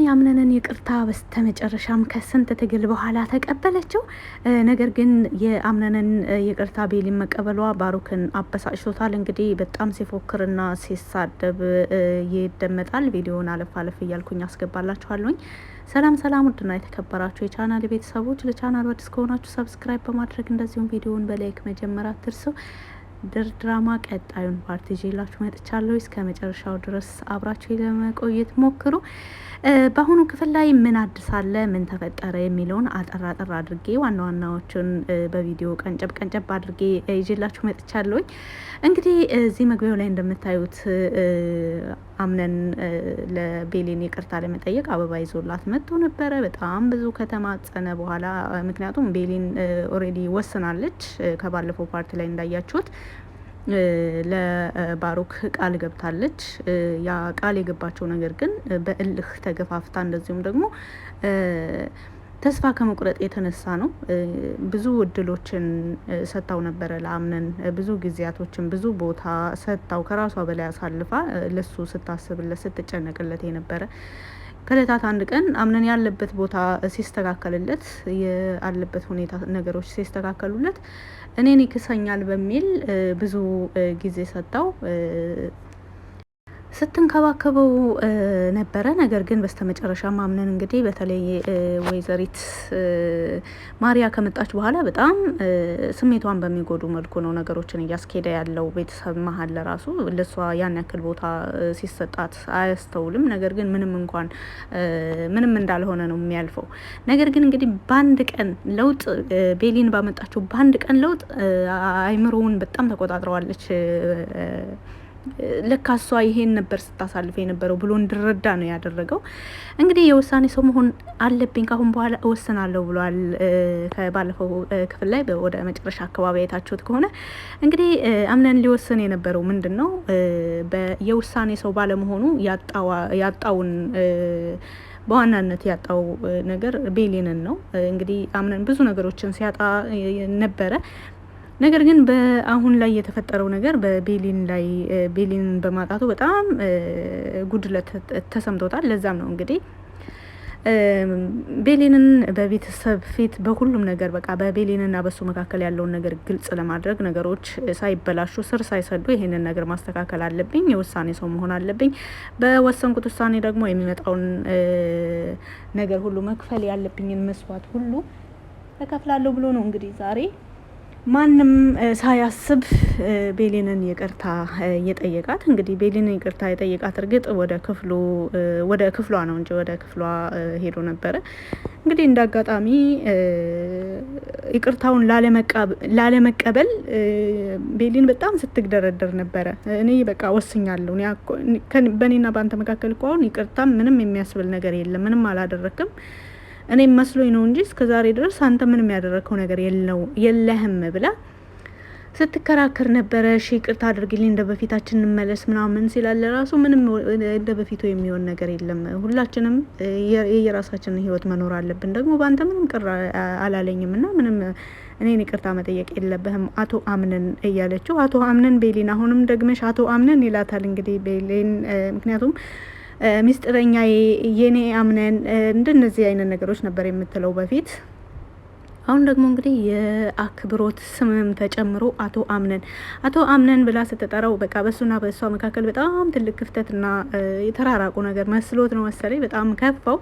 አምነንን ይቅርታ በስተመጨረሻም ከስንት ትግል በኋላ ተቀበለችው። ነገር ግን የአምነንን ይቅርታ ቤሊን መቀበሏ ባሩክን አበሳጭቶታል። እንግዲህ በጣም ሲፎክርና ሲሳደብ ይደመጣል። ቪዲዮውን አለፍ አለፍ እያልኩኝ አስገባላችኋለሁኝ። ሰላም ሰላም፣ ውድና የተከበራችሁ የቻናል ቤተሰቦች ለቻናሉ አዲስ ከሆናችሁ ሰብስክራይብ በማድረግ እንደዚሁም ቪዲዮውን በላይክ መጀመር አትርሱ። ድራማ ቀጣዩን ፓርቲ ይዤላችሁ መጥቻለሁ። እስከ መጨረሻው ድረስ አብራችሁ ለመቆየት ሞክሩ። በአሁኑ ክፍል ላይ ምን አዲስ አለ፣ ምን ተፈጠረ የሚለውን አጠር አድርጌ ዋና ዋናዎቹን በቪዲዮ ቀንጨብ አድርጌ ይዤላችሁ መጥቻለሁ። እንግዲህ እዚህ መግቢያው ላይ እንደምታዩት አምነን ለቤሊን ይቅርታ ለመጠየቅ አበባ ይዞላት መጥቶ ነበረ። በጣም ብዙ ከተማጸነ በኋላ ምክንያቱም ቤሊን ኦሬዲ ወስናለች። ከባለፈው ፓርቲ ላይ እንዳያችሁት ለባሩክ ቃል ገብታለች። ያ ቃል የገባቸው ነገር ግን በእልህ ተገፋፍታ እንደዚሁም ደግሞ ተስፋ ከመቁረጥ የተነሳ ነው። ብዙ እድሎችን ሰጥታው ነበረ ለአምነን፣ ብዙ ጊዜያቶችን ብዙ ቦታ ሰጥታው ከራሷ በላይ አሳልፋ ለሱ ስታስብለት ስትጨነቅለት የነበረ ከለታት አንድ ቀን አምነን ያለበት ቦታ ሲስተካከልለት ያለበት ሁኔታ ነገሮች ሲስተካከሉለት እኔን ይክሰኛል በሚል ብዙ ጊዜ ሰጥታው ስትንከባከበው ነበረ። ነገር ግን በስተመጨረሻ ማምነን እንግዲህ በተለይ ወይዘሪት ማሪያ ከመጣች በኋላ በጣም ስሜቷን በሚጎዱ መልኩ ነው ነገሮችን እያስኬደ ያለው። ቤተሰብ መሀል ለራሱ ለሷ ያን ያክል ቦታ ሲሰጣት አያስተውልም። ነገር ግን ምንም እንዳልሆነ ነው የሚያልፈው። ነገር ግን እንግዲህ በአንድ ቀን ለውጥ ቤሊን ባመጣችው በአንድ ቀን ለውጥ አይምሮውን በጣም ተቆጣጥረዋለች። ለካ እሷ ይሄን ነበር ስታሳልፈ የነበረው ብሎ እንዲረዳ ነው ያደረገው። እንግዲህ የውሳኔ ሰው መሆን አለብኝ ካሁን በኋላ እወስናለሁ ብሏል። ከባለፈው ክፍል ላይ ወደ መጨረሻ አካባቢ አይታችሁት ከሆነ እንግዲህ አምነን ሊወስን የነበረው ምንድን ነው የውሳኔ ሰው ባለመሆኑ ያጣውን በዋናነት ያጣው ነገር ቤሊንን ነው። እንግዲህ አምነን ብዙ ነገሮችን ሲያጣ ነበረ። ነገር ግን በአሁን ላይ የተፈጠረው ነገር ቤሊንን በማጣቱ በጣም ጉድለት ተሰምቶታል። ለዛም ነው እንግዲህ ቤሊንን በቤተሰብ ፊት በሁሉም ነገር በቃ በቤሊንና በሱ መካከል ያለውን ነገር ግልጽ ለማድረግ ነገሮች ሳይበላሹ ስር ሳይሰዱ ይሄንን ነገር ማስተካከል አለብኝ፣ የውሳኔ ሰው መሆን አለብኝ፣ በወሰንኩት ውሳኔ ደግሞ የሚመጣውን ነገር ሁሉ መክፈል ያለብኝን መስዋዕት ሁሉ እከፍላለሁ ብሎ ነው እንግዲህ ዛሬ ማንም ሳያስብ ቤሊንን ይቅርታ የጠየቃት። እንግዲህ ቤሊንን ይቅርታ የጠየቃት እርግጥ ወደ ክፍሏ ነው እንጂ ወደ ክፍሏ ሄዶ ነበረ። እንግዲህ እንዳጋጣሚ ይቅርታውን ላለመቀበል ቤሊን በጣም ስትግደረደር ነበረ። እኔ በቃ ወስኛለሁ፣ በእኔና በአንተ መካከል እኮ አሁን ይቅርታ ምንም የሚያስብል ነገር የለም፣ ምንም አላደረክም፣ እኔም መስሎኝ ነው እንጂ እስከዛሬ ድረስ አንተ ምንም ያደረከው ነገር የለህም ብላ ስትከራከር ነበረ። እሺ ይቅርታ አድርግልኝ፣ እንደ በፊታችን እንመለስ ምናምን ሲላለ ራሱ ምንም እንደ በፊቱ የሚሆን ነገር የለም፣ ሁላችንም የየራሳችንን ህይወት መኖር አለብን፣ ደግሞ በአንተ ምንም ቅር አላለኝም እና ምንም እኔን ይቅርታ መጠየቅ የለብህም አቶ አምነን እያለችው፣ አቶ አምነን ቤሊን አሁንም ደግመሽ አቶ አምነን ይላታል። እንግዲህ ቤሊን ምክንያቱም ሚስጥረኛ የኔ አምነን እንደነዚህ አይነት ነገሮች ነበር የምትለው በፊት። አሁን ደግሞ እንግዲህ የአክብሮት ስምም ተጨምሮ አቶ አምነን ብላ ስትጠራው በቃ በሱና በሷ መካከል በጣም ትልቅ ክፍተትና የተራራቁ ነገር መስሎት ነው መሰለኝ። በጣም ከፋው።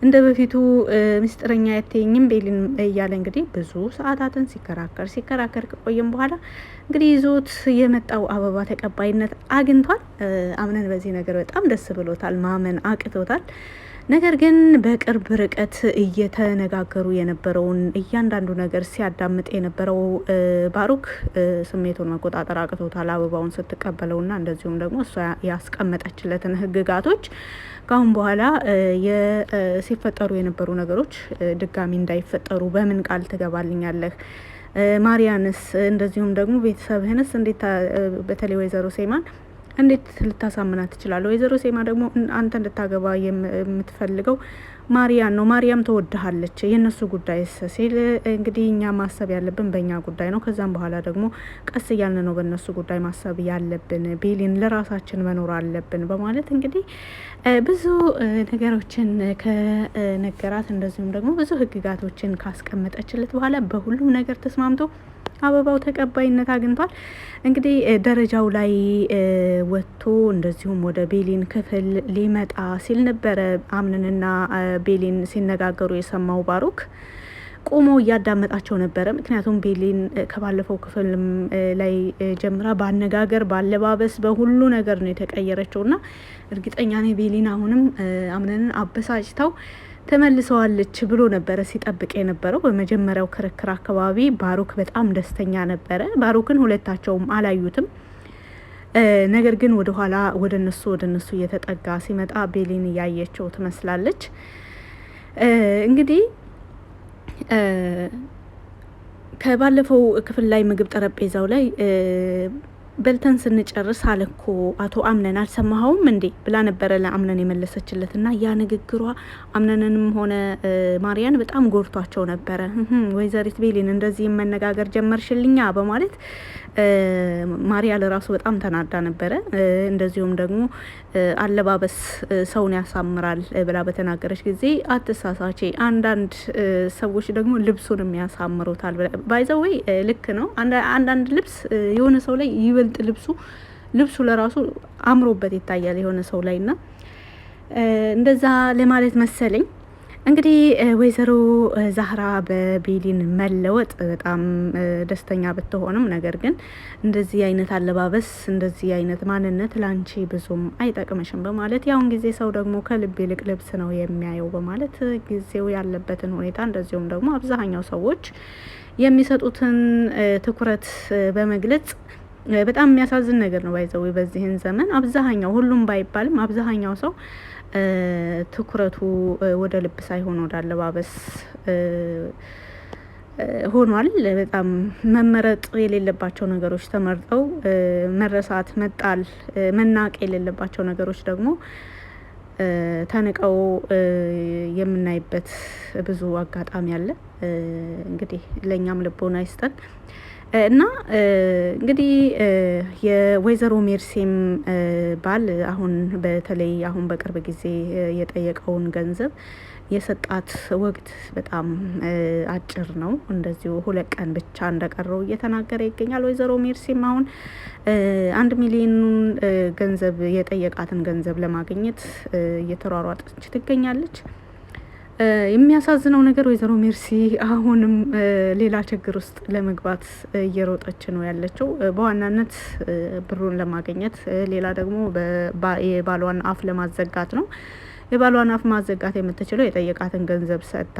እንደ በፊቱ ሚስጥረኛ ያተኝም ቤሊን እያለ እንግዲህ ብዙ ሰዓታትን ሲከራከር ከቆየም በኋላ እንግዲህ ይዞት የመጣው አበባ ተቀባይነት አግኝቷል። አምነን በዚህ ነገር በጣም ደስ ብሎታል፣ ማመን አቅቶታል። ነገር ግን በቅርብ ርቀት እየተነጋገሩ የነበረውን እያንዳንዱ ነገር ሲያዳምጥ የነበረው ባሩክ ስሜቱን መቆጣጠር አቅቶታል። አበባውን ስትቀበለውና እንደዚሁም ደግሞ እሷ ያስቀመጠችለትን ህግጋቶች ካሁን በኋላ ሲፈጠሩ የነበሩ ነገሮች ድጋሚ እንዳይፈጠሩ በምን ቃል ትገባልኛለህ? ማሪያንስ እንደዚሁም ደግሞ ቤተሰብህንስ እንዴት በተለይ ወይዘሮ ሴማን እንዴት ልታሳምናት ትችላለህ? ወይዘሮ ሴማ ደግሞ አንተ እንድታገባ የምትፈልገው ማርያን ነው። ማርያም ትወድሃለች፣ የእነሱ ጉዳይ ሲል እንግዲህ እኛ ማሰብ ያለብን በእኛ ጉዳይ ነው። ከዛም በኋላ ደግሞ ቀስ እያልን ነው በእነሱ ጉዳይ ማሰብ ያለብን። ቤሊን ለራሳችን መኖር አለብን በማለት እንግዲህ ብዙ ነገሮችን ከነገራት እንደዚሁም ደግሞ ብዙ ህግጋቶችን ካስቀመጠችለት በኋላ በሁሉም ነገር ተስማምቶ አበባው ተቀባይነት አግኝቷል። እንግዲህ ደረጃው ላይ ወጥቶ እንደዚሁም ወደ ቤሊን ክፍል ሊመጣ ሲል ነበረ አምነንና ቤሊን ሲነጋገሩ የሰማው ባሩክ ቆሞ እያዳመጣቸው ነበረ። ምክንያቱም ቤሊን ከባለፈው ክፍል ላይ ጀምራ በአነጋገር ባለባበስ በሁሉ ነገር ነው የተቀየረችው እና እርግጠኛ ነኝ ቤሊን አሁንም አምነንን አበሳጭተው ተመልሰዋለች ብሎ ነበረ ሲጠብቅ የነበረው። በመጀመሪያው ክርክር አካባቢ ባሩክ በጣም ደስተኛ ነበረ። ባሩክን ሁለታቸውም አላዩትም። ነገር ግን ወደኋላ ወደ እነሱ እየተጠጋ ሲመጣ ቤሊን እያየችው ትመስላለች። እንግዲህ ከባለፈው ክፍል ላይ ምግብ ጠረጴዛው ላይ በልተን ስንጨርስ አለኮ አቶ አምነን አልሰማኸውም እንዴ ብላ ነበረ ለአምነን የመለሰችለት እና ያ ንግግሯ አምነንንም ሆነ ማርያን በጣም ጎርቷቸው ነበረ። ወይዘሪት ቤሊን እንደዚህ መነጋገር ጀመርሽልኛ በማለት ማርያ ለራሱ በጣም ተናዳ ነበረ። እንደዚሁም ደግሞ አለባበስ ሰውን ያሳምራል ብላ በተናገረች ጊዜ አትሳሳቼ፣ አንዳንድ ሰዎች ደግሞ ልብሱንም ያሳምሩታል። ባይዘወይ ልክ ነው። አንዳንድ ልብስ የሆነ ሰው ላይ ይበልጥ ልብሱ ለራሱ አምሮበት ይታያል የሆነ ሰው ላይ እና እንደዛ ለማለት መሰለኝ። እንግዲህ ወይዘሮ ዛህራ በቤሊን መለወጥ በጣም ደስተኛ ብትሆንም ነገር ግን እንደዚህ አይነት አለባበስ እንደዚህ አይነት ማንነት ላንቺ ብዙም አይጠቅምሽም በማለት ያውን ጊዜ ሰው ደግሞ ከልብ ይልቅ ልብስ ነው የሚያየው በማለት ጊዜው ያለበትን ሁኔታ እንደዚሁም ደግሞ አብዛኛው ሰዎች የሚሰጡትን ትኩረት በመግለጽ በጣም የሚያሳዝን ነገር ነው። ባይዘው በዚህን ዘመን አብዛኛው ሁሉም ባይባልም አብዛኛው ሰው ትኩረቱ ወደ ልብ ሳይሆን ወደ አለባበስ ሆኗል። በጣም መመረጥ የሌለባቸው ነገሮች ተመርጠው መረሳት፣ መጣል፣ መናቅ የሌለባቸው ነገሮች ደግሞ ተንቀው የምናይበት ብዙ አጋጣሚ አለ። እንግዲህ ለእኛም ልቦና ይስጠን እና እንግዲህ የወይዘሮ ሜርሲም ባል በተለይ አሁን በቅርብ ጊዜ የጠየቀውን ገንዘብ የሰጣት ወቅት በጣም አጭር ነው። እንደዚሁ 2 ቀን ብቻ እንደቀረው እየተናገረ ይገኛል። ወይዘሮ ሜርሲም አሁን 1 ሚሊዮን ገንዘብ የጠየቃትን ገንዘብ ለማግኘት እየተሯሯጠች ትገኛለች። የሚያሳዝነው ነገር ወይዘሮ ሜርሲ አሁንም ሌላ ችግር ውስጥ ለመግባት እየሮጠች ነው ያለችው። በዋናነት ብሩን ለማግኘት፣ ሌላ ደግሞ የባሏን አፍ ለማዘጋት ነው። የባሏን አፍ ማዘጋት የምትችለው የጠየቃትን ገንዘብ ሰጥታ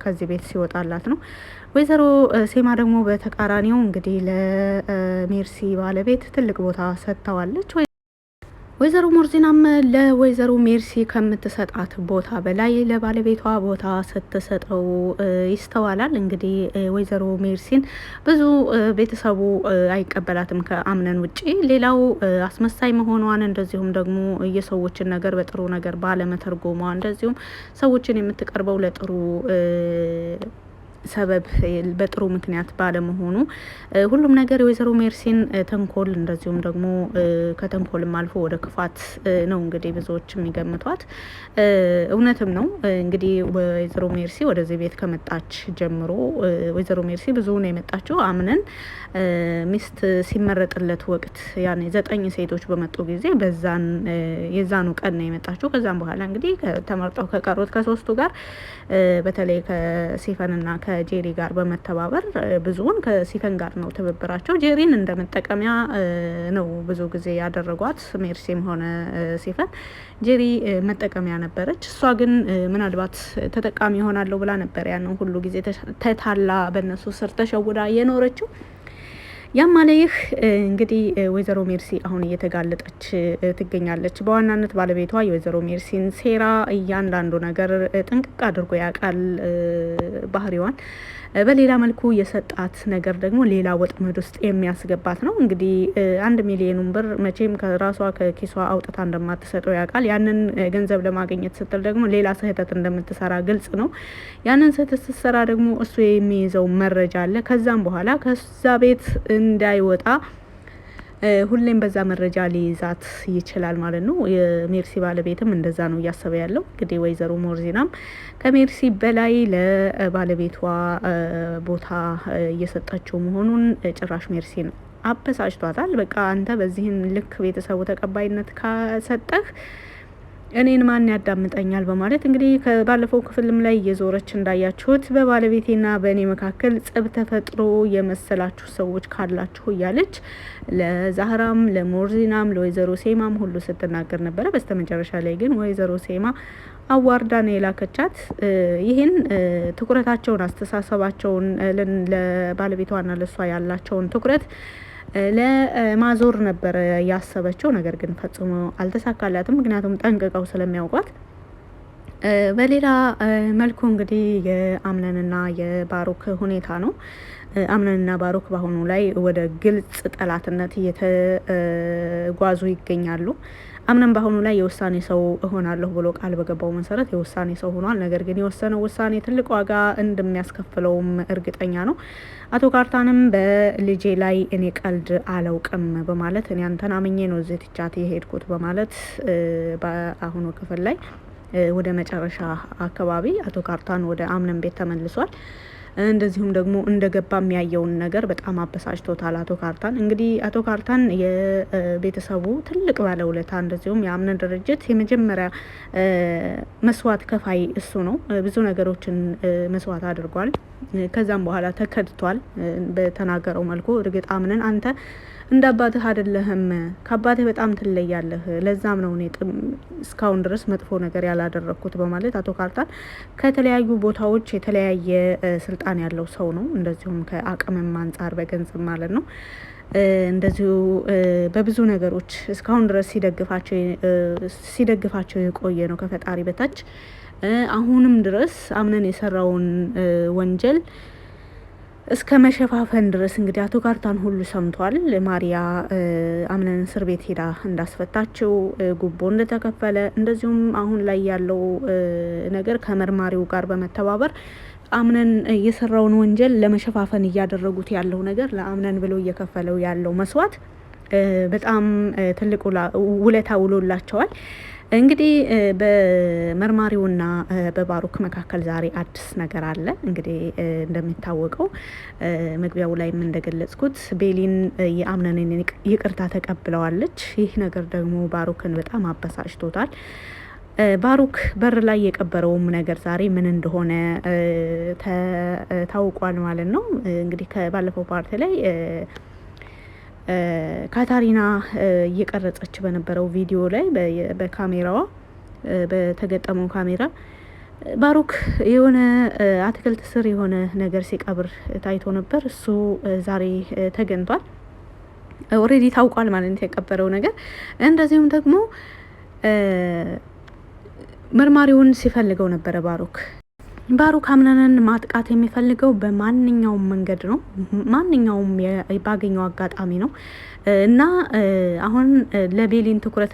ከዚህ ቤት ሲወጣላት ነው። ወይዘሮ ሴማ ደግሞ በተቃራኒው እንግዲህ ለሜርሲ ባለቤት ትልቅ ቦታ ሰጥተዋለች። ወይዘሮ ሞርዚናም ለወይዘሮ ሜርሲ ከምትሰጣት ቦታ በላይ ለባለቤቷ ቦታ ስትሰጠው ይስተዋላል። እንግዲህ ወይዘሮ ሜርሲን ብዙ ቤተሰቡ አይቀበላትም ከአምነን ውጪ። ሌላው አስመሳይ መሆኗን እንደዚሁም ደግሞ የሰዎችን ነገር በጥሩ ነገር ባለመተርጎሟ እንደዚሁም ሰዎችን የምትቀርበው ለጥሩ ሰበብ በጥሩ ምክንያት ባለመሆኑ ሁሉም ነገር የወይዘሮ ሜርሲን ተንኮል እንደዚሁም ደግሞ ከተንኮልም አልፎ ወደ ክፋት ነው እንግዲህ ብዙዎች የሚገምቷት። እውነትም ነው። እንግዲህ ወይዘሮ ሜርሲ ወደዚህ ቤት ከመጣች ጀምሮ ወይዘሮ ሜርሲ ብዙ ነው የመጣችው። አምነን ሚስት ሲመረጥለት ወቅት ያኔ 9 ሴቶች በመጡ ጊዜ የዛኑ ቀን ነው የመጣችው። ከዛም በኋላ እንግዲህ ተመርጠው ከቀሩት ከ3ቱ ጋር በተለይ ከሲፈንና ከጄሪ ጋር በመተባበር ብዙውን ከሲፈን ጋር ነው ትብብራቸው። ጄሪን እንደ መጠቀሚያ ነው ብዙ ጊዜ ያደረጓት። ሜርሲም ሆነ ሲፈን ጄሪ መጠቀሚያ ነበረች። እሷ ግን ምናልባት ተጠቃሚ ይሆናለሁ ብላ ነበር ያንን ሁሉ ጊዜ ተታላ በእነሱ ስር ተሸውዳ የኖረችው። ያም አለ ይህ እንግዲህ ወይዘሮ ሜርሲ አሁን እየተጋለጠች ትገኛለች። በዋናነት ባለቤቷ የወይዘሮ ሜርሲን ሴራ እያንዳንዱ ነገር ጥንቅቅ አድርጎ ያውቃል ባህሪዋን። በሌላ መልኩ የሰጣት ነገር ደግሞ ሌላ ወጥመድ ውስጥ የሚያስገባት ነው። እንግዲህ 1 ሚሊዮኑን ብር መቼም ከራሷ ከኪሷ አውጥታ እንደማትሰጠው ያውቃል። ያንን ገንዘብ ለማግኘት ስትል ደግሞ ሌላ ስህተት እንደምትሰራ ግልጽ ነው። ያንን ስህተት ስትሰራ ደግሞ እሱ የሚይዘው መረጃ አለ። ከዛም በኋላ ከዛ ቤት እንዳይወጣ ሁሌም በዛ መረጃ ሊይዛት ይችላል ማለት ነው። የሜርሲ ባለቤትም እንደዛ ነው እያሰበ ያለው። እንግዲህ ወይዘሮ ሞርዚናም ከሜርሲ በላይ ለባለቤቷ ቦታ እየሰጠችው መሆኑን ጭራሽ ሜርሲ ነው አበሳጭቷታል። በቃ አንተ በዚህን ልክ ቤተሰቡ ተቀባይነት ካሰጠህ እኔን ማን ያዳምጠኛል በማለት እንግዲህ ከባለፈው ክፍልም ላይ እየዞረች እንዳያችሁት በባለቤቴና በእኔ መካከል ጸብ ተፈጥሮ የመሰላችሁ ሰዎች ካላችሁ እያለች ለዛህራም፣ ለሞርዚናም፣ ለወይዘሮ ሴማም ሁሉ ስትናገር ነበረ። በስተመጨረሻ ላይ ግን ወይዘሮ ሴማ አዋርዳ ነው የላከቻት። ይህን ትኩረታቸውን፣ አስተሳሰባቸውን ለባለቤቷና ለሷ ያላቸውን ትኩረት ለማዞር ነበረ ያሰበችው። ነገር ግን ፈጽሞ አልተሳካላትም። ምክንያቱም ጠንቅቀው ስለሚያውቋት። በሌላ መልኩ እንግዲህ የአምነንና የባሮክ ሁኔታ ነው። አምነንና ባሮክ በአሁኑ ላይ ወደ ግልጽ ጠላትነት እየተጓዙ ይገኛሉ። አምነን በአሁኑ ላይ የውሳኔ ሰው እሆናለሁ ብሎ ቃል በገባው መሰረት የውሳኔ ሰው ሆኗል። ነገር ግን የወሰነው ውሳኔ ትልቅ ዋጋ እንደሚያስከፍለውም እርግጠኛ ነው። አቶ ካርታንም በልጄ ላይ እኔ ቀልድ አላውቅም በማለት እኔ አንተን አምኜ ነው እዚህ ትቻት የሄድኩት በማለት በአሁኑ ክፍል ላይ ወደ መጨረሻ አካባቢ አቶ ካርታን ወደ አምነን ቤት ተመልሷል። እንደዚሁም ደግሞ እንደገባ የሚያየውን ነገር በጣም አበሳጭቶታል አቶ ካርታን። እንግዲህ አቶ ካርታን የቤተሰቡ ትልቅ ባለውለታ፣ እንደዚሁም የአምነን ድርጅት የመጀመሪያ መስዋዕት ከፋይ እሱ ነው። ብዙ ነገሮችን መስዋዕት አድርጓል። ከዛም በኋላ ተከድቷል በተናገረው መልኩ። እርግጥ አምነን አንተ እንደ አባትህ አይደለህም፣ ከአባትህ በጣም ትለያለህ። ለዛም ነው እኔ እስካሁን ድረስ መጥፎ ነገር ያላደረግኩት በማለት አቶ ካርታን ከተለያዩ ቦታዎች የተለያየ ስልጣን ያለው ሰው ነው። እንደዚሁም ከአቅምም አንጻር በገንዘብ ማለት ነው። እንደዚሁ በብዙ ነገሮች እስካሁን ድረስ ሲደግፋቸው የቆየ ነው ከፈጣሪ በታች። አሁንም ድረስ አምነን የሰራውን ወንጀል እስከ መሸፋፈን ድረስ እንግዲህ አቶ ካርታን ሁሉ ሰምቷል። ማሪያ አምነን እስር ቤት ሄዳ እንዳስፈታችው፣ ጉቦ እንደተከፈለ፣ እንደዚሁም አሁን ላይ ያለው ነገር ከመርማሪው ጋር በመተባበር አምነን የሰራውን ወንጀል ለመሸፋፈን እያደረጉት ያለው ነገር ለአምነን ብሎ እየከፈለው ያለው መስዋዕት በጣም ትልቅ ውለታ ውሎላቸዋል። እንግዲህ በመርማሪውና በባሮክ መካከል ዛሬ አዲስ ነገር አለ። እንግዲህ እንደሚታወቀው መግቢያው ላይም እንደገለጽኩት ቤሊን የአምነንን ይቅርታ ተቀብለዋለች። ይህ ነገር ደግሞ ባሮክን በጣም አበሳጭቶታል። ባሮክ በር ላይ የቀበረውም ነገር ዛሬ ምን እንደሆነ ታውቋል ማለት ነው። እንግዲህ ከባለፈው ፓርቲ ላይ ካታሪና እየቀረጸች በነበረው ቪዲዮ ላይ በካሜራዋ በተገጠመው ካሜራ ባሮክ የሆነ አትክልት ስር የሆነ ነገር ሲቀብር ታይቶ ነበር። እሱ ዛሬ ተገኝቷል። ኦልሬዲ ታውቋል ማለት ነው የቀበረው ነገር። እንደዚሁም ደግሞ መርማሪውን ሲፈልገው ነበረ ባሮክ አምነንን ማጥቃት የሚፈልገው በማንኛውም መንገድ ነው። ማንኛውም ባገኘው አጋጣሚ ነው እና አሁን ለቤሊን ትኩረት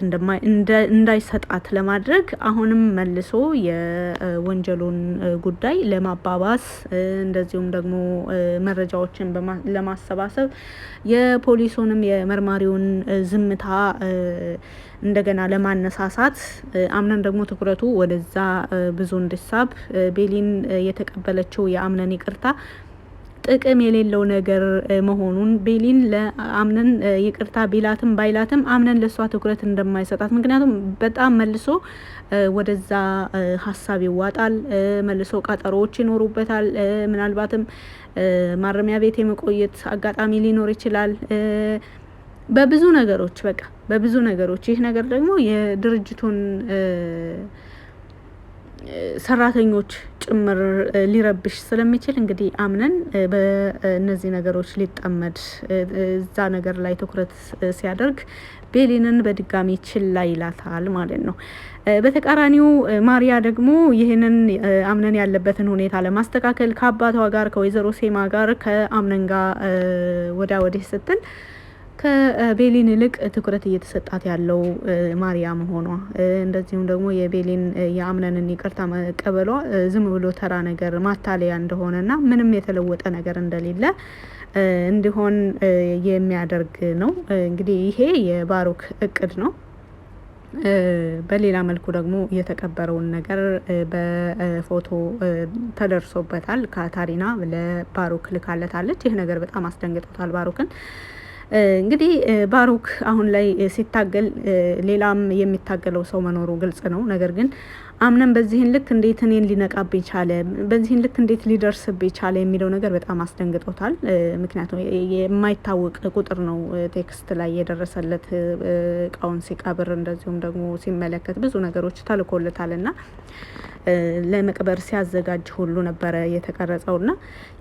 እንዳይሰጣት ለማድረግ አሁንም መልሶ የወንጀሉን ጉዳይ ለማባባስ እንደዚሁም ደግሞ መረጃዎችን ለማሰባሰብ የፖሊሱንም የመርማሪውን ዝምታ እንደገና ለማነሳሳት አምነን ደግሞ ትኩረቱ ወደዛ ብዙ እንዲሳብ ቤሊን የተቀበለችው የአምነን ይቅርታ ጥቅም የሌለው ነገር መሆኑን ቤሊን ለአምነን ይቅርታ ቢላትም ባይላትም አምነን ለሷ ትኩረት እንደማይሰጣት፣ ምክንያቱም በጣም መልሶ ወደዛ ሀሳብ ይዋጣል። መልሶ ቀጠሮዎች ይኖሩበታል። ምናልባትም ማረሚያ ቤት የመቆየት አጋጣሚ ሊኖር ይችላል። በብዙ ነገሮች ይህ ነገር ደግሞ የድርጅቱን ሰራተኞች ጭምር ሊረብሽ ስለሚችል እንግዲህ አምነን በእነዚህ ነገሮች ሊጠመድ እዛ ነገር ላይ ትኩረት ሲያደርግ ቤሊንን በድጋሚ ችላ ይላታል ማለት ነው። በተቃራኒው ማሪያ ደግሞ ይህንን አምነን ያለበትን ሁኔታ ለማስተካከል ከአባቷ ጋር ከወይዘሮ ሴማ ጋር ከአምነን ጋር ወዳ ወዲህ ስትል ከቤሊን ይልቅ ትኩረት እየተሰጣት ያለው ማሪያ መሆኗ እንደዚሁም ደግሞ የቤሊን የአምነንን ይቅርታ መቀበሏ ዝም ብሎ ተራ ነገር ማታለያ እንደሆነና ምንም የተለወጠ ነገር እንደሌለ እንዲሆን የሚያደርግ ነው። እንግዲህ ይሄ የባሩክ እቅድ ነው። በሌላ መልኩ ደግሞ የተቀበረውን ነገር በፎቶ ተደርሶበታል። ካታሪና ለባሩክ ልካለታለች። ይህ ነገር በጣም አስደንግጦታል ባሩክን። እንግዲህ ባሩክ አሁን ላይ ሲታገል ሌላም የሚታገለው ሰው መኖሩ ግልጽ ነው። ነገር ግን አምነን በዚህን ልክ እንዴት እኔን ሊነቃብኝ ቻለ፣ በዚህን ልክ እንዴት ሊደርስብኝ ቻለ የሚለው ነገር በጣም አስደንግጦታል። ምክንያቱም የማይታወቅ ቁጥር ነው ቴክስት ላይ የደረሰለት እቃውን ሲቀብር፣ እንደዚሁም ደግሞ ሲመለከት ብዙ ነገሮች ተልኮለታልና ለመቅበር ሲያዘጋጅ ሁሉ ነበረ የተቀረጸውና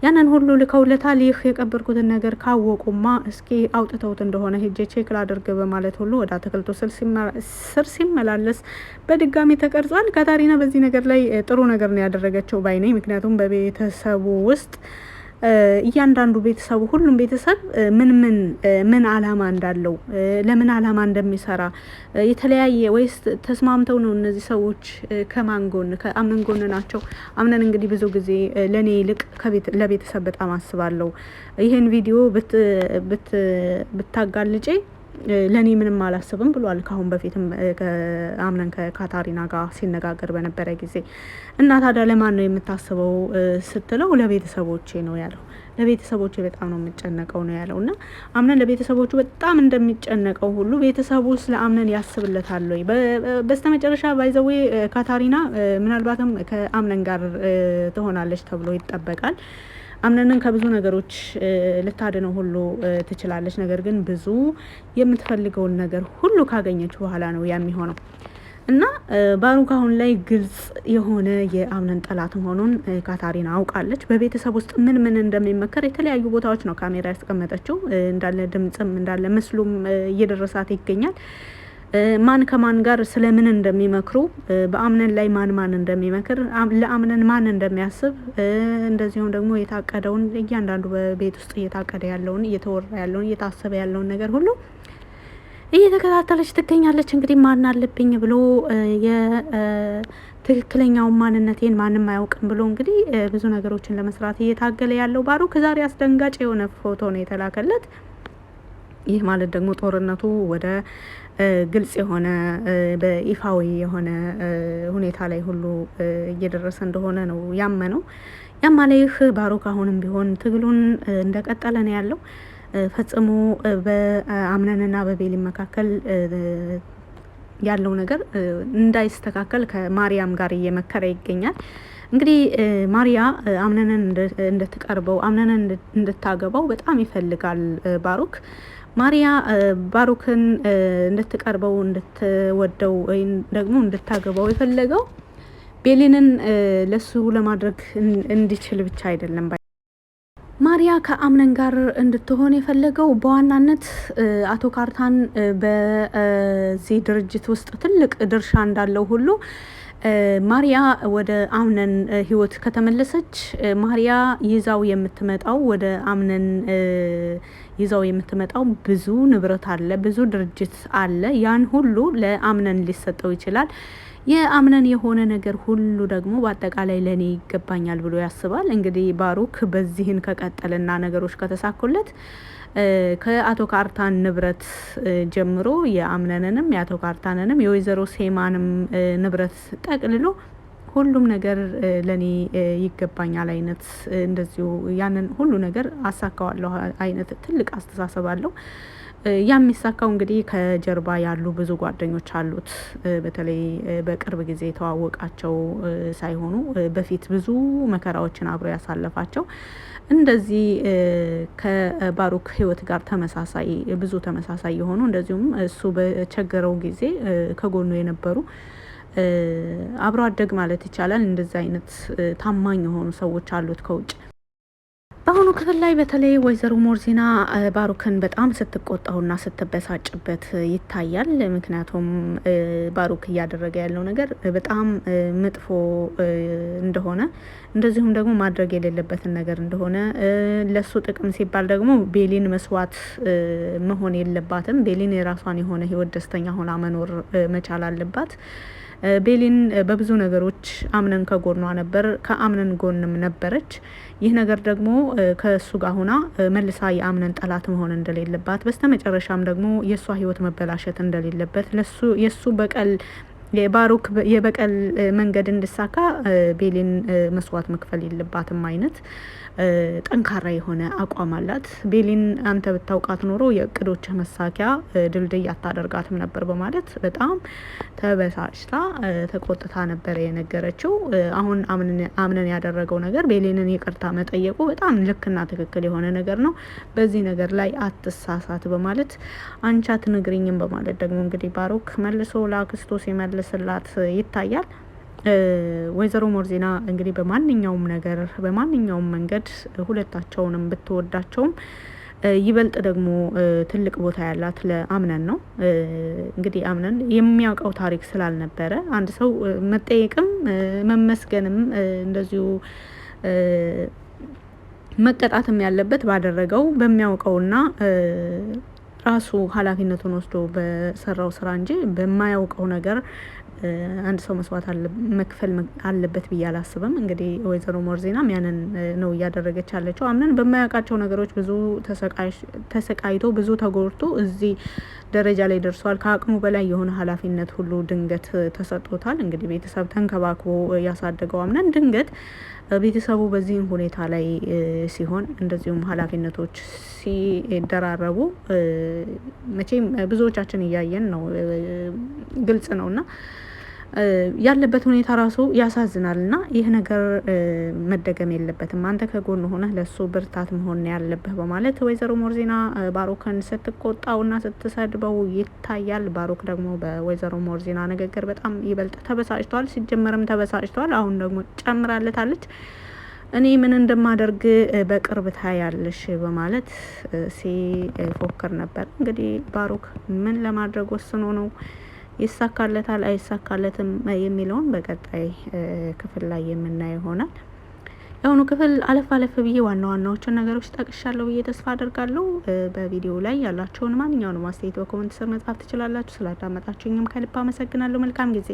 ያንን ሁሉ ልከውለታል። ይህ የቀበርኩትን ነገር ካወቁማ እስኪ አውጥተውት እንደሆነ ሄጄ ቼክ ላድርግ በማለት ሁሉ ወደ አትክልቱ ስር ሲመላለስ በድጋሚ ተቀርጿል። ካታሪና በዚህ ነገር ላይ ጥሩ ነገር ነው ያደረገችው ባይኔ። ምክንያቱም በቤተሰቡ ውስጥ እያንዳንዱ ቤተሰቡ ሁሉም ቤተሰብ ምን አላማ እንዳለው ለምን አላማ እንደሚሰራ የተለያየ ወይስ ተስማምተው ነው እነዚህ ሰዎች ከማን ጎን ከአምነን ጎን ናቸው። አምነን እንግዲህ ብዙ ጊዜ ለኔ ይልቅ ለቤተሰብ በጣም አስባለሁ። ይሄን ቪዲዮ ብታጋልጪ ለኔ ምንም አላስብም ብሏል። ካሁን በፊትም አምነን ከካታሪና ጋር ሲነጋገር በነበረ ጊዜ እና ታዲያ ለማን ነው የምታስበው ስትለው ለቤተሰቦቼ ነው ያለው። ለቤተሰቦቼ በጣም ነው የምጨነቀው ነው ያለው። እና አምነን ለቤተሰቦቹ በጣም እንደሚጨነቀው ሁሉ ቤተሰቡ ስለ አምነን ያስብለታል ወይ? በስተመጨረሻ ባይዘዌ ካታሪና ምናልባትም ከአምነን ጋር ትሆናለች ተብሎ ይጠበቃል። አምነንን ከብዙ ነገሮች ልታድነው ሁሉ ትችላለች። ነገር ግን ብዙ የምትፈልገውን ነገር ሁሉ ካገኘች በኋላ ነው የሚሆነው። እና ባሩክ አሁን ላይ ግልጽ የሆነ የአምነን ጠላት መሆኑን ካታሪና አውቃለች። በቤተሰብ ውስጥ ምን እንደሚመከር የተለያዩ ቦታዎች ነው ካሜራ ያስቀመጠችው። እንዳለ ድምጽም እንዳለ ምስሉም እየደረሳት ይገኛል። ማን ከማን ጋር ስለምን እንደሚመክሩ፣ በአምነን ላይ ማን እንደሚመክር፣ ለአምነን ማን እንደሚያስብ፣ እንደዚሁም ደግሞ የታቀደውን እያንዳንዱ በቤት ውስጥ እየታቀደ ያለውን እየተወራ ያለውን እየታሰበ ያለውን ነገር ሁሉ እየተከታተለች ትገኛለች። እንግዲህ ማን አለብኝ ብሎ የትክክለኛውን ማንነቴን ማንም አያውቅም ብሎ እንግዲህ ብዙ ነገሮችን ለመስራት እየታገለ ያለው ባሩክ ዛሬ አስደንጋጭ የሆነ ፎቶ ነው የተላከለት። ይህ ማለት ደግሞ ጦርነቱ ወደ ግልጽ የሆነ በይፋዊ የሆነ ሁኔታ ላይ ሁሉ እየደረሰ እንደሆነ ነው ያመነው። ያማለይህ ባሩክ አሁንም ቢሆን ትግሉን እንደቀጠለ ነው ያለው። ፈጽሞ በአምነንና በቤሊን መካከል ያለው ነገር እንዳይስተካከል ከማርያም ጋር እየመከረ ይገኛል። እንግዲህ ማሪያ አምነንን እንድትቀርበው አምነንን እንድታገባው በጣም ይፈልጋል ባሩክ። ማሪያ ባሩክን እንድትቀርበው እንድትወደው ወይም ደግሞ እንድታገባው የፈለገው ቤሊንን ለሱ ለማድረግ እንዲችል ብቻ አይደለም። ማሪያ ከአምነን ጋር እንድትሆን የፈለገው በዋናነት አቶ ካርታን በዚህ ድርጅት ውስጥ ትልቅ ድርሻ እንዳለው ሁሉ ማሪያ ወደ አምነን ህይወት ከተመለሰች ማሪያ ይዛው የምትመጣው ወደ አምነን ይዛው የምትመጣው ብዙ ንብረት አለ፣ ብዙ ድርጅት አለ። ያን ሁሉ ለአምነን ሊሰጠው ይችላል። የአምነን የሆነ ነገር ሁሉ ደግሞ በአጠቃላይ ለኔ ይገባኛል ብሎ ያስባል። እንግዲህ ባሩክ በዚህን ከቀጠለና ነገሮች ከተሳኩለት ከአቶ ካርታን ንብረት ጀምሮ የአምነንንም የአቶ ካርታንንም የወይዘሮ ሴማንም ንብረት ጠቅልሎ ሁሉም ነገር ለኔ ይገባኛል አይነት እንደዚሁ ያንን ሁሉ ነገር አሳካዋለሁ አይነት ትልቅ አስተሳሰብ አለው። የሚሳካው እንግዲህ ከጀርባ ያሉ ብዙ ጓደኞች አሉት። በተለይ በቅርብ ጊዜ የተዋወቃቸው ሳይሆኑ በፊት ብዙ መከራዎችን አብሮ ያሳለፋቸው እንደዚህ ከባሩክ ህይወት ጋር ብዙ ተመሳሳይ የሆኑ እንደዚሁም እሱ በቸገረው ጊዜ ከጎኑ የነበሩ አብሮ አደግ ማለት ይቻላል። እንደዚህ አይነት ታማኝ የሆኑ ሰዎች አሉት ከውጭ። በአሁኑ ክፍል ላይ በተለይ ወይዘሮ ሞርዚና ባሩክን በጣም ስትቆጣውና ስትበሳጭበት ይታያል። ምክንያቱም ባሩክ እያደረገ ያለው ነገር በጣም መጥፎ እንደሆነ እንደዚሁም ደግሞ ማድረግ የሌለበትን ነገር እንደሆነ ለሱ ጥቅም ሲባል ደግሞ ቤሊን መስዋዕት መሆን የለባትም። ቤሊን የራሷን የሆነ ህይወት ደስተኛ ሆና መኖር መቻል አለባት። ቤሊን በብዙ ነገሮች አምነን ከጎኗ ነበር፣ ከአምነን ጎንም ነበረች። ይህ ነገር ደግሞ ከእሱ ጋር ሆና መልሳ የአምነን ጠላት መሆን እንደሌለባት፣ በስተመጨረሻም ደግሞ የእሷ ህይወት መበላሸት እንደሌለበት፣ ለሱ የእሱ በቀል የባሩክ የበቀል መንገድ እንድሳካ ቤሊን መስዋዕት መክፈል የለባትም አይነት ጠንካራ የሆነ አቋም አላት። ቤሊን አንተ ብታውቃት ኖሮ የእቅዶች መሳኪያ ድልድይ አታደርጋትም ነበር በማለት በጣም ተበሳጭታ ተቆጥታ ነበር የነገረችው። አሁን አምነን ያደረገው ነገር ቤሊንን ይቅርታ መጠየቁ በጣም ልክና ትክክል የሆነ ነገር ነው። በዚህ ነገር ላይ አትሳሳት በማለት አንቺ አትነግሪኝም በማለት ደግሞ እንግዲህ ባሩክ መልሶ ለአክስቶ ሲመልስላት ይታያል። ወይዘሮ ሞርዚና እንግዲህ በማንኛውም ነገር በማንኛውም መንገድ ሁለታቸውንም ብትወዳቸውም ይበልጥ ደግሞ ትልቅ ቦታ ያላት ለአምነን ነው። እንግዲህ አምነን የሚያውቀው ታሪክ ስላልነበረ አንድ ሰው መጠየቅም መመስገንም እንደዚሁ መቀጣትም ያለበት ባደረገው በሚያውቀውና ራሱ ኃላፊነቱን ወስዶ በሰራው ስራ እንጂ በማያውቀው ነገር አንድ ሰው መስዋዕት መክፈል አለበት ብዬ አላስብም። እንግዲህ ወይዘሮ ሞርዚናም ያንን ነው እያደረገች ያለችው። አምነን በማያውቃቸው ነገሮች ብዙ ተሰቃይቶ ብዙ ተጎድቶ እዚህ ደረጃ ላይ ደርሷል። ከአቅሙ በላይ የሆነ ኃላፊነት ሁሉ ድንገት ተሰጥቶታል። እንግዲህ ቤተሰብ ተንከባክቦ ያሳደገው አምነን ድንገት ቤተሰቡ በዚህም ሁኔታ ላይ ሲሆን እንደዚሁም ኃላፊነቶች ሲደራረቡ መቼም ብዙዎቻችን እያየን ነው፣ ግልጽ ነውና ያለበት ሁኔታ ራሱ ያሳዝናል። እና ይህ ነገር መደገም የለበትም። አንተ ከጎን ሆነህ ለሱ ብርታት መሆን ያለብህ በማለት ወይዘሮ ሞርዚና ባሩክን ስትቆጣውና ስትሰድበው ይታያል። ባሩክ ደግሞ በወይዘሮ ሞርዚና ንግግር በጣም ይበልጥ ተበሳጭቷል። ሲጀመርም ተበሳጭቷል። አሁን ደግሞ ጨምራለታለች። እኔ ምን እንደማደርግ በቅርብ ታያለሽ በማለት ሲፎክር ነበር። እንግዲህ ባሩክ ምን ለማድረግ ወስኖ ነው ይሳካለታል አይሳካለትም የሚለውን በቀጣይ ክፍል ላይ የምናየው ይሆናል። የአሁኑ ክፍል አለፍ አለፍ ብዬ ዋና ዋናዎችን ነገሮች ጠቅሻለሁ ብዬ ተስፋ አደርጋለሁ። በቪዲዮ ላይ ያላቸውን ማንኛውንም አስተያየት በኮሜንት ስር መጻፍ ትችላላችሁ። ስላዳመጣችሁኝም ከልብ አመሰግናለሁ። መልካም ጊዜ